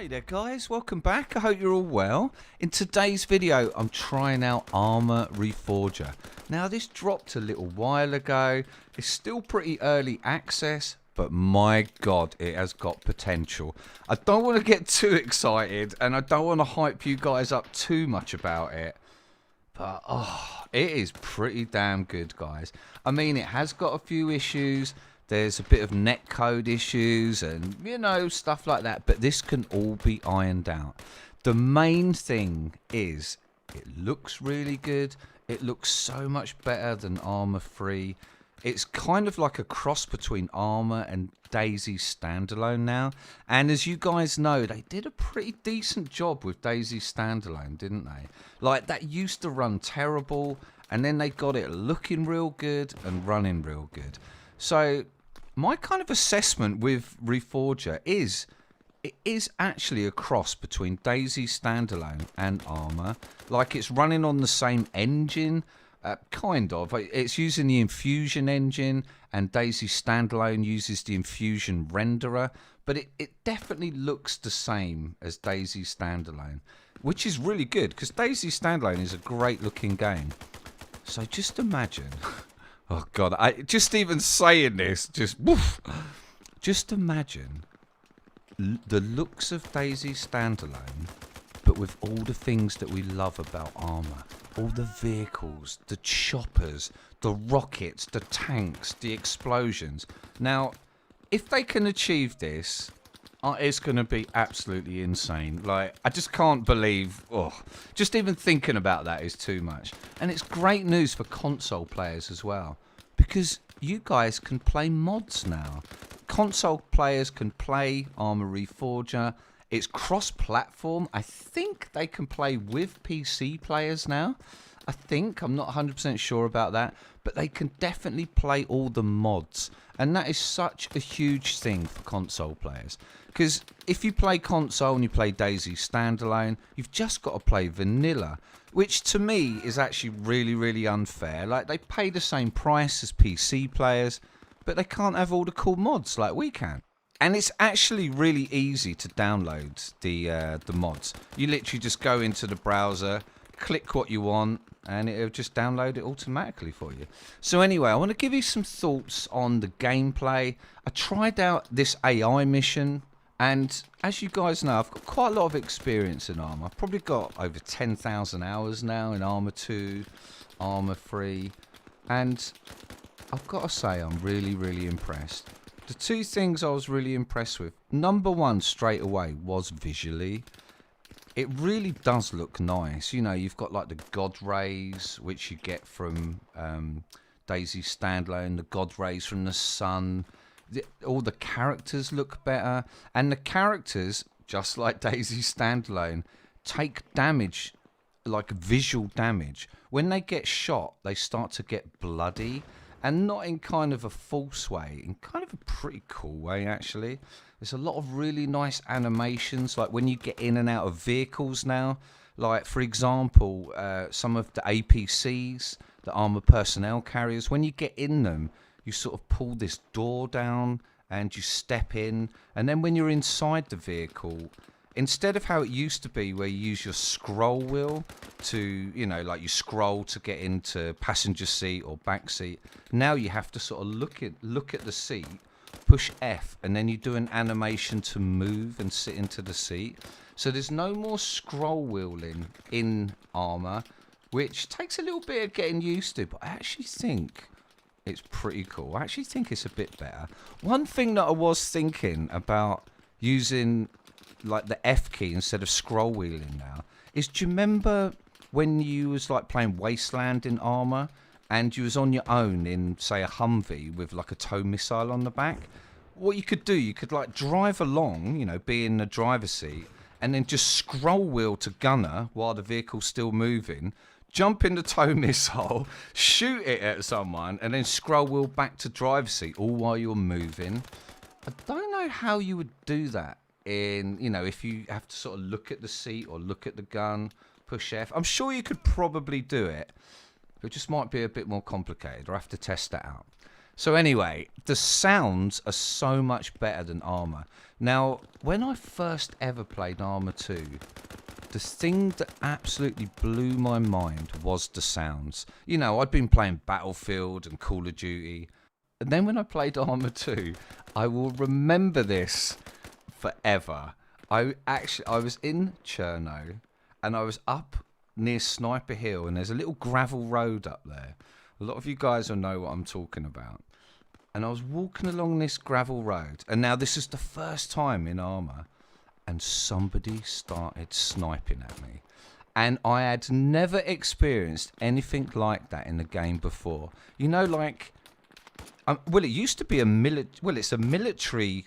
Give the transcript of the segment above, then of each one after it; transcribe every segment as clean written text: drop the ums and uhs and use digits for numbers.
Hey there guys, welcome back. I hope you're all well. In today's video I'm trying out Arma Reforger. Now this dropped a little while ago. It's still pretty early access, but my god, it has got potential. I don't want to get too excited and I don't want to hype you guys up too much about it. But it is pretty damn good, guys. I mean, it has got a few issues. There's a bit of netcode issues and, you know, stuff like that. But this can all be ironed out. The main thing is it looks really good. It looks so much better than Arma 3. It's kind of like a cross between Arma and DayZ Standalone now. And as you guys know, they did a pretty decent job with DayZ Standalone, didn't they? Like, that used to run terrible. And then they got it looking real good and running real good. So my kind of assessment with Reforger is it is actually a cross between DayZ Standalone and Arma. Like, it's running on the same engine, kind of. It's using the Infusion engine, and DayZ Standalone uses the Infusion renderer. But it definitely looks the same as DayZ Standalone, which is really good because DayZ Standalone is a great looking game. So just imagine. Oh god, just even saying this, just imagine the looks of DayZ Standalone, but with all the things that we love about Arma. All the vehicles, the choppers, the rockets, the tanks, the explosions. Now, if they can achieve this, it's going to be absolutely insane. Like, I just can't believe, just even thinking about that is too much. And it's great news for console players as well, because you guys can play mods now. Console players can play Arma Reforger. It's cross-platform. I think they can play with PC players now. I think. I'm not 100% sure about that. But they can definitely play all the mods. And that is such a huge thing for console players. Because if you play console and you play DayZ Standalone, you've just got to play vanilla. Which to me is actually really, really unfair. Like, they pay the same price as PC players, but they can't have all the cool mods like we can. And it's actually really easy to download the mods. You literally just go into the browser, click what you want, and it'll just download it automatically for you. So anyway, I want to give you some thoughts on the gameplay. I tried out this AI mission, and as you guys know, I've got quite a lot of experience in Arma. I've probably got over 10,000 hours now in Arma 2, Arma 3, and I've got to say I'm really, really impressed. The two things I was really impressed with, number one straight away, was visually. It really does look nice. You know, you've got like the God rays, which you get from DayZ Standalone, the God rays from the sun. All the characters look better. And the characters, just like DayZ Standalone, take damage, like visual damage. When they get shot, they start to get bloody. And not in kind of a false way, in kind of a pretty cool way, actually. There's a lot of really nice animations, like when you get in and out of vehicles now. Like, for example, some of the APCs, the armored personnel carriers, when you get in them, you sort of pull this door down and you step in. And then when you're inside the vehicle, instead of how it used to be where you use your scroll wheel to, you know, like you scroll to get into passenger seat or back seat, now you have to sort of look at the seat, push F, and then you do an animation to move and sit into the seat. So there's no more scroll wheeling in Arma, which takes a little bit of getting used to, but I actually think it's pretty cool. I actually think it's a bit better. One thing that I was thinking about using like the F key instead of scroll wheeling now is, do you remember when you was like playing Wasteland in Arma and you was on your own in, say, a Humvee with like a tow missile on the back? What you could do, you could like drive along, you know, be in the driver's seat, and then just scroll wheel to gunner while the vehicle's still moving, jump in the tow missile, shoot it at someone, and then scroll wheel back to driver's seat all while you're moving. I don't know how you would do that in, you know, if you have to sort of look at the seat or look at the gun, push F. I'm sure you could probably do it. It just might be a bit more complicated, or have to test that out. So anyway, the sounds are so much better than Arma. Now, when I first ever played Arma 2, the thing that absolutely blew my mind was the sounds. You know, I'd been playing Battlefield and Call of Duty. And then when I played Arma 2, I will remember this forever. I was in Cherno and I was up near Sniper Hill, and there's a little gravel road up there. A lot of you guys will know what I'm talking about. And I was walking along this gravel road, and now this is the first time in Arma, and somebody started sniping at me. And I had never experienced anything like that in the game before. You know, like, well, it used to be it's a military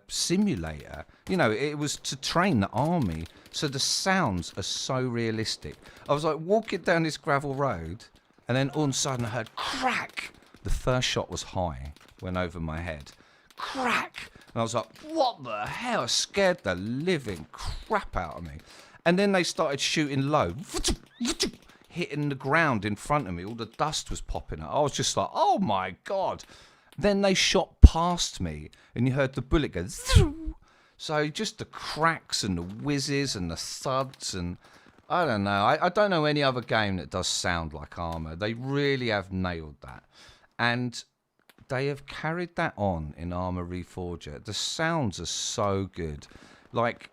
simulator. You know, it was to train the army. So the sounds are so realistic. I was like walking down this gravel road, and then all of a sudden I heard crack. The first shot was high, went over my head. Crack! And I was like, what the hell? It scared the living crap out of me. And then they started shooting low, hitting the ground in front of me. All the dust was popping out. I was just like, oh my God. Then they shot past me, and you heard the bullet go. So just the cracks and the whizzes and the thuds, and I don't know. I don't know any other game that does sound like Arma. They really have nailed that. And they have carried that on in Arma Reforger. The sounds are so good. Like,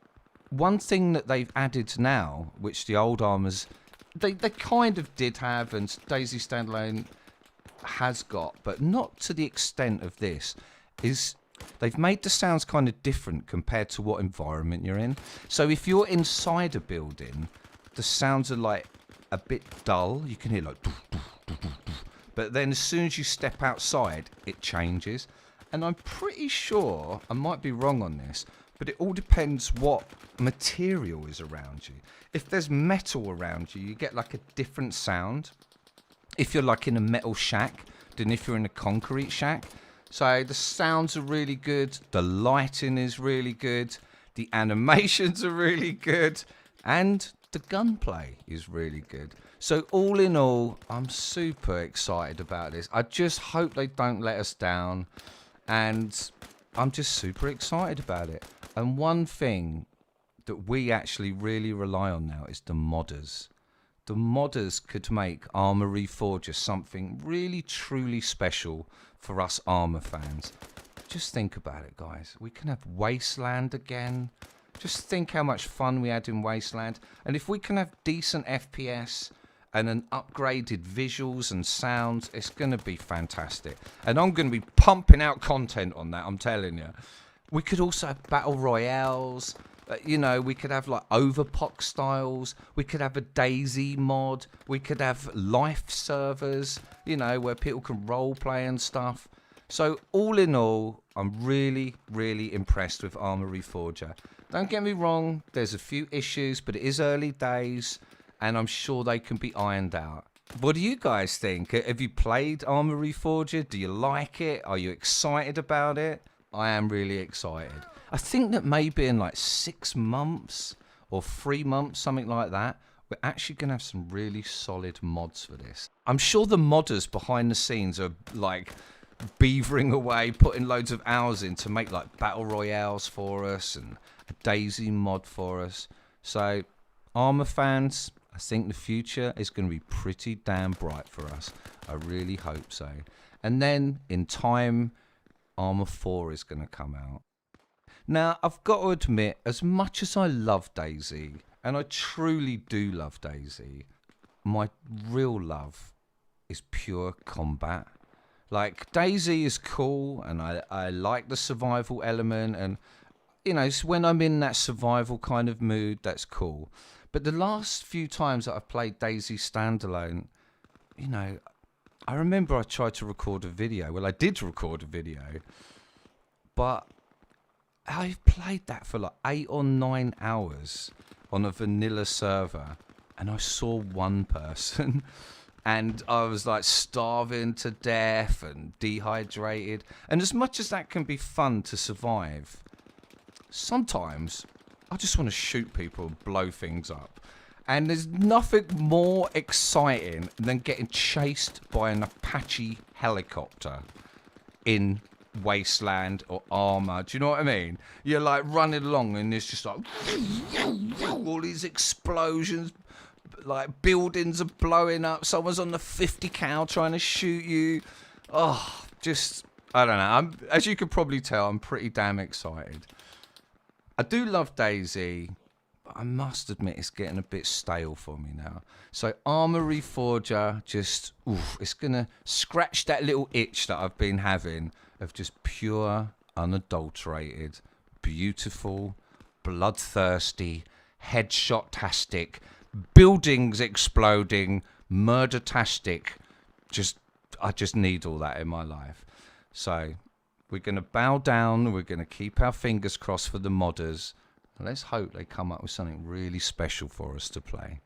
one thing that they've added now, which the old Armas, they kind of did have, and DayZ Standalone has got, but not to the extent of this, is they've made the sounds kind of different compared to what environment you're in. So if you're inside a building, the sounds are like a bit dull. You can hear like... But then as soon as you step outside, it changes. And I'm pretty sure, I might be wrong on this, but it all depends what material is around you. If there's metal around you, you get like a different sound. If you're like in a metal shack than if you're in a concrete shack. So the sounds are really good. The lighting is really good. The animations are really good. And the gunplay is really good. So all in all, I'm super excited about this. I just hope they don't let us down. And I'm just super excited about it. And one thing that we actually really rely on now is the modders. The modders could make Arma Reforger something really truly special for us Arma fans. Just think about it, guys. We can have Wasteland again. Just think how much fun we had in Wasteland. And if we can have decent FPS and an upgraded visuals and sounds, it's going to be fantastic. And I'm going to be pumping out content on that, I'm telling you. We could also have battle royales. You know, we could have like Overpoch styles. We could have a DayZ mod. We could have life servers, you know, where people can role play and stuff. So all in all, I'm really, really impressed with Arma Reforger. Don't get me wrong, there's a few issues, but it is early days, and I'm sure they can be ironed out. What do you guys think? Have you played Arma Reforger? Do you like it? Are you excited about it? I am really excited. I think that maybe in like 6 months or 3 months, something like that, we're actually going to have some really solid mods for this. I'm sure the modders behind the scenes are like beavering away, putting loads of hours in to make like battle royales for us and a DayZ mod for us. So Arma fans, I think the future is going to be pretty damn bright for us. I really hope so. And then in time, Arma 4 is going to come out. Now, I've got to admit, as much as I love DayZ, and I truly do love DayZ, my real love is pure combat. Like, DayZ is cool, and I like the survival element, and, you know, it's when I'm in that survival kind of mood, that's cool. But the last few times that I've played DayZ Standalone, you know, I remember I tried to record a video. Well, I did record a video, but I've played that for like 8 or 9 hours on a vanilla server, and I saw one person and I was like starving to death and dehydrated. And as much as that can be fun to survive, sometimes I just want to shoot people and blow things up. And there's nothing more exciting than getting chased by an Apache helicopter. in Wasteland or Arma. Do you know what I mean? You're like running along and it's just like all these explosions, like buildings are blowing up, someone's on the 50 cal trying to shoot you. Oh, just, I don't know. As you could probably tell, I'm pretty damn excited. I do love DayZ, but I must admit it's getting a bit stale for me now. So Arma Reforger, just, oof, it's going to scratch that little itch that I've been having of just pure, unadulterated, beautiful, bloodthirsty, headshot-tastic, buildings exploding, murder-tastic. I just need all that in my life. So we're going to bow down. We're going to keep our fingers crossed for the modders. Let's hope they come up with something really special for us to play.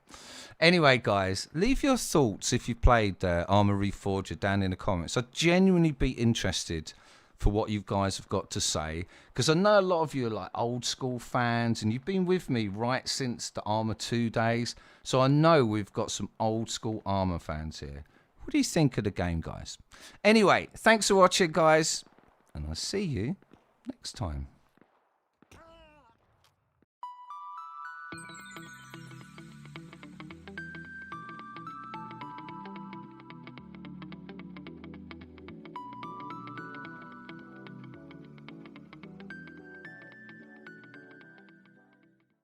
Anyway, guys, leave your thoughts if you played Arma Reforger down in the comments. I'd genuinely be interested for what you guys have got to say, because I know a lot of you are like old school fans and you've been with me right since the Arma 2 days. So I know we've got some old school Arma fans here. What do you think of the game, guys? Anyway, thanks for watching, guys, and I'll see you next time.